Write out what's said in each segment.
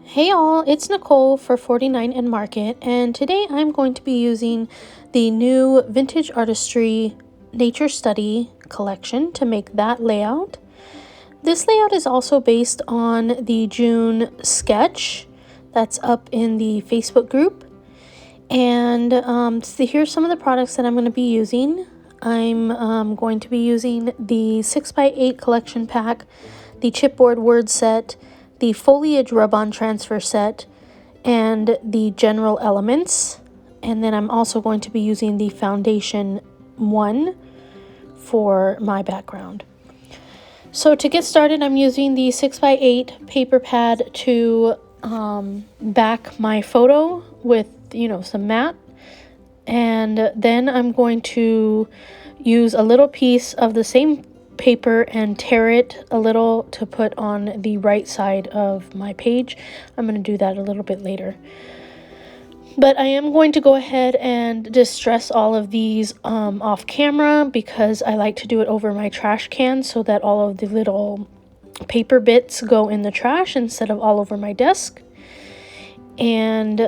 Hey all, it's Nicole for 49 and Market, and today I'm going to be using the new Vintage Artistry Nature Study collection to make that layout. This layout is also based on the June sketch that's up in the Facebook group. And so here's some of the products that I'm going to be using. I'm going to be using the 6x8 collection pack, the chipboard word set, the foliage rub-on transfer set, and the general elements. And then I'm also going to be using the foundation one for my background. So to get started, I'm using the 6x8 paper pad to back my photo with, some matte. And then I'm going to use a little piece of the same paper and tear it a little to put on the right side of my page. I'm going to do that a little bit later. But I am going to go ahead and distress all of these off camera because I like to do it over my trash can so that all of the little paper bits go in the trash instead of all over my desk. And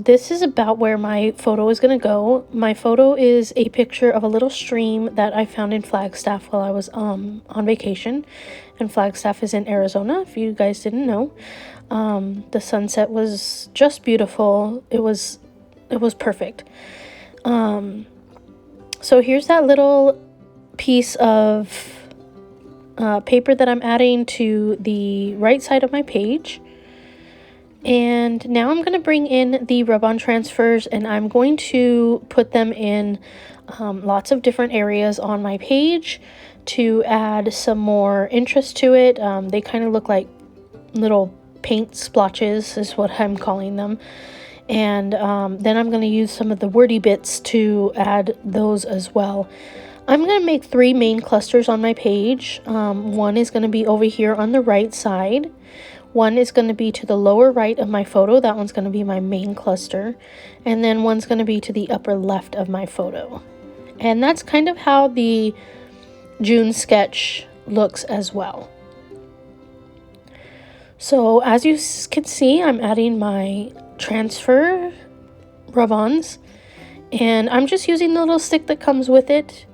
this is about where my photo is going to go. My photo is a picture of a little stream that I found in Flagstaff while I was on vacation. And Flagstaff is in Arizona, if you guys didn't know. The sunset was just beautiful. It was perfect. So here's that little piece of paper that I'm adding to the right side of my page. And now I'm going to bring in the rub-on transfers, and I'm going to put them in lots of different areas on my page to add some more interest to it. They kind of look like little paint splotches is what I'm calling them. And then I'm going to use some of the wordy bits to add those as well. I'm going to make 3 main clusters on my page. One is going to be over here on the right side. One is going to be to the lower right of my photo. That one's going to be my main cluster. And then one's going to be to the upper left of my photo. And that's kind of how the June sketch looks as well. So as you can see, I'm adding my transfer rub-ons. And I'm just using the little stick that comes with it.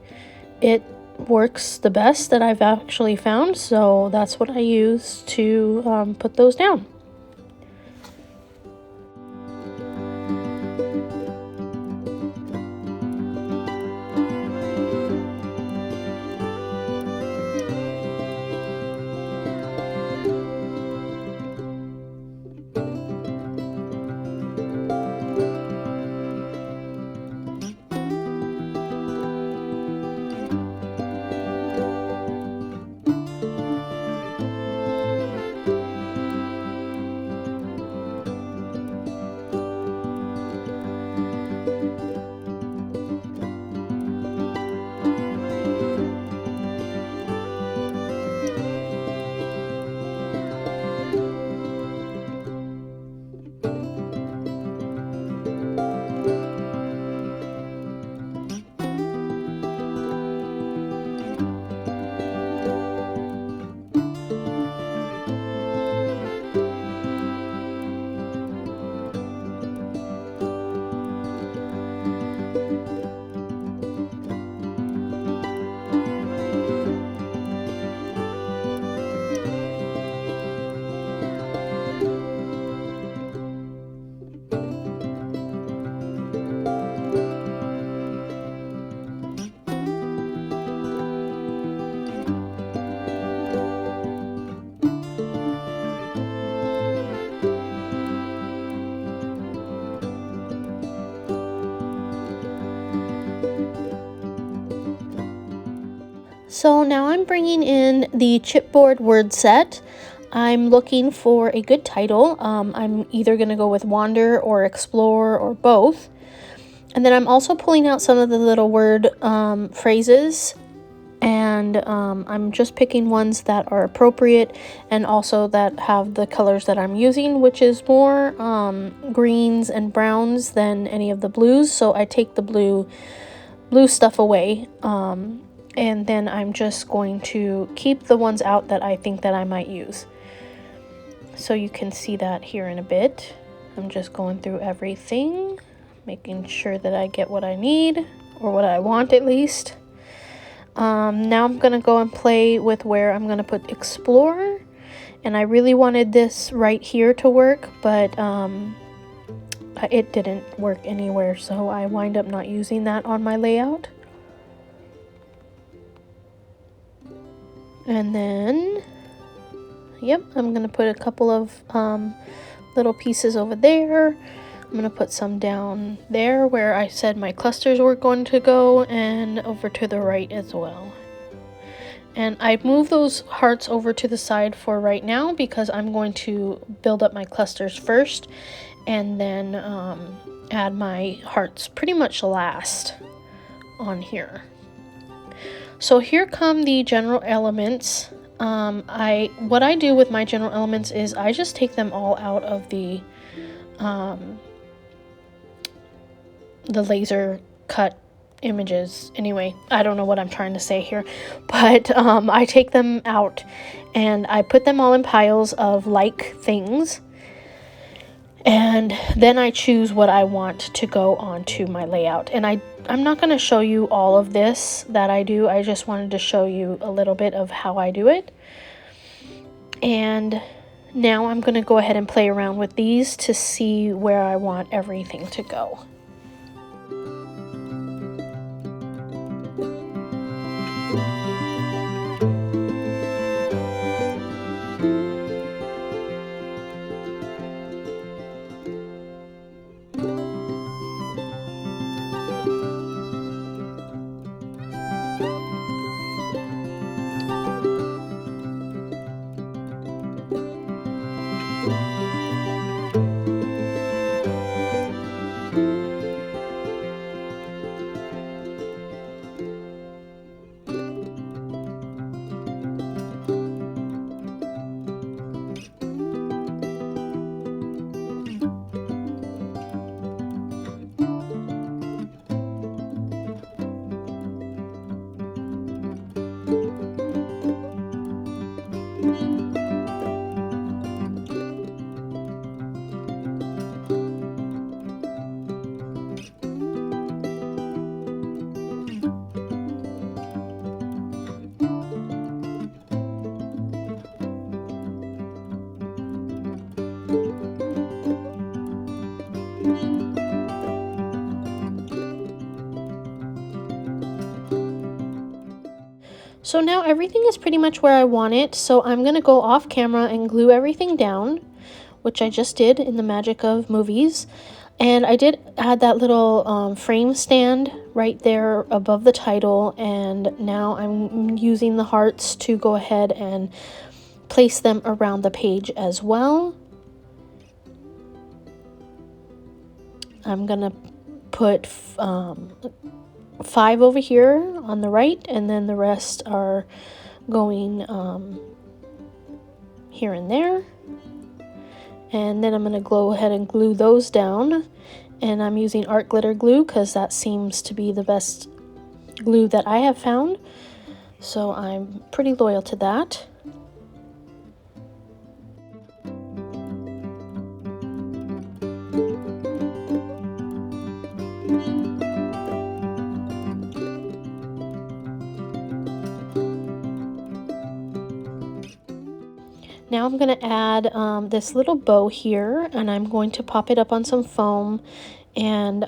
It works the best that I've actually found, so that's what I use to put those down. So now I'm bringing in the chipboard word set. I'm looking for a good title. I'm either going to go with Wander or Explore or both. And then I'm also pulling out some of the little word phrases, and I'm just picking ones that are appropriate and also that have the colors that I'm using, which is more greens and browns than any of the blues. So I take the blue stuff away. and then I'm just going to keep the ones out that I think that I might use. So you can see that here in a bit. I'm just going through everything, making sure that I get what I need, or what I want at least. Now I'm gonna go and play with where I'm gonna put Explorer, and I really wanted this right here to work, but it didn't work anywhere, so I wind up not using that on my layout. And then, yep, I'm gonna put a couple of little pieces over there. I'm gonna put some down there where I said my clusters were going to go, and over to the right as well. And I moved those hearts over to the side for right now because I'm going to build up my clusters first and then add my hearts pretty much last on here. So here come the general elements. What I do with my general elements is I just take them all out of the laser cut images. Anyway, I don't know what I'm trying to say here, but I take them out and I put them all in piles of like things, and then I choose what I want to go onto my layout. And I'm not going to show you all of this that I do. I just wanted to show you a little bit of how I do it. And now I'm going to go ahead and play around with these to see where I want everything to go. So now everything is pretty much where I want it, so I'm going to go off camera and glue everything down, which I just did in the magic of movies. And I did add that little frame stand right there above the title, and now I'm using the hearts to go ahead and place them around the page as well. I'm going to put 5 over here on the right, and then the rest are going here and there. And then I'm going to go ahead and glue those down, and I'm using art glitter glue because that seems to be the best glue that I have found, so I'm pretty loyal to that. Now I'm going to add this little bow here, and I'm going to pop it up on some foam and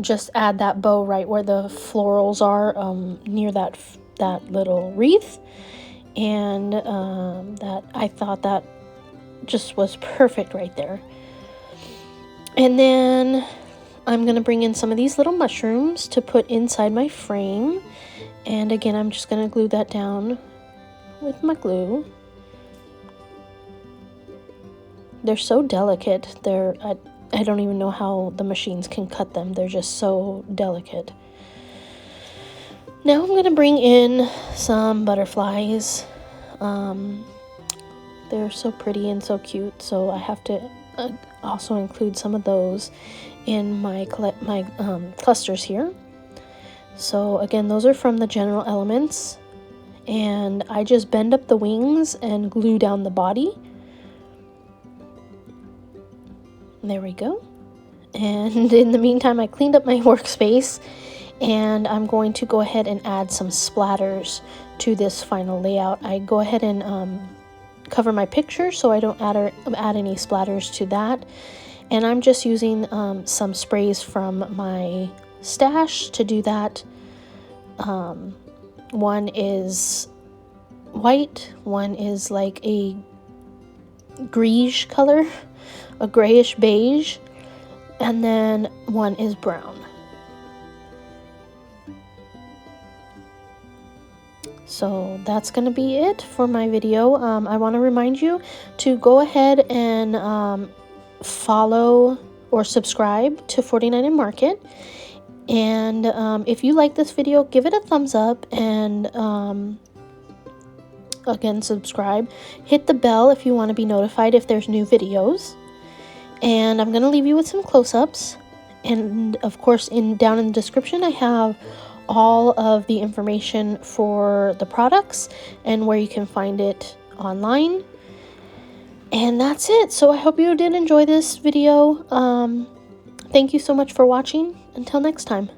just add that bow right where the florals are, near that little wreath. And that I thought that just was perfect right there. And then I'm going to bring in some of these little mushrooms to put inside my frame. And again, I'm just going to glue that down with my glue. They're so delicate. I don't even know how the machines can cut them. They're just so delicate. Now I'm going to bring in some butterflies. They're so pretty and so cute, so I have to also include some of those in my clusters here. So again, those are from the General Elements, and I just bend up the wings and glue down the body. There we go. And in the meantime, I cleaned up my workspace, and I'm going to go ahead and add some splatters to this final layout. I go ahead and cover my picture so I don't add any splatters to that. And I'm just using some sprays from my stash to do that. One is white, one is like a greige color, a grayish beige, and then one is brown. So that's going to be it for my video. I want to remind you to go ahead and follow or subscribe to 49 and Market. And if you like this video, give it a thumbs up, and again, subscribe. Hit the bell if you want to be notified if there's new videos. And I'm going to leave you with some close-ups. And of course, down in the description, I have all of the information for the products and where you can find it online. And that's it. So I hope you did enjoy this video. Thank you so much for watching. Until next time.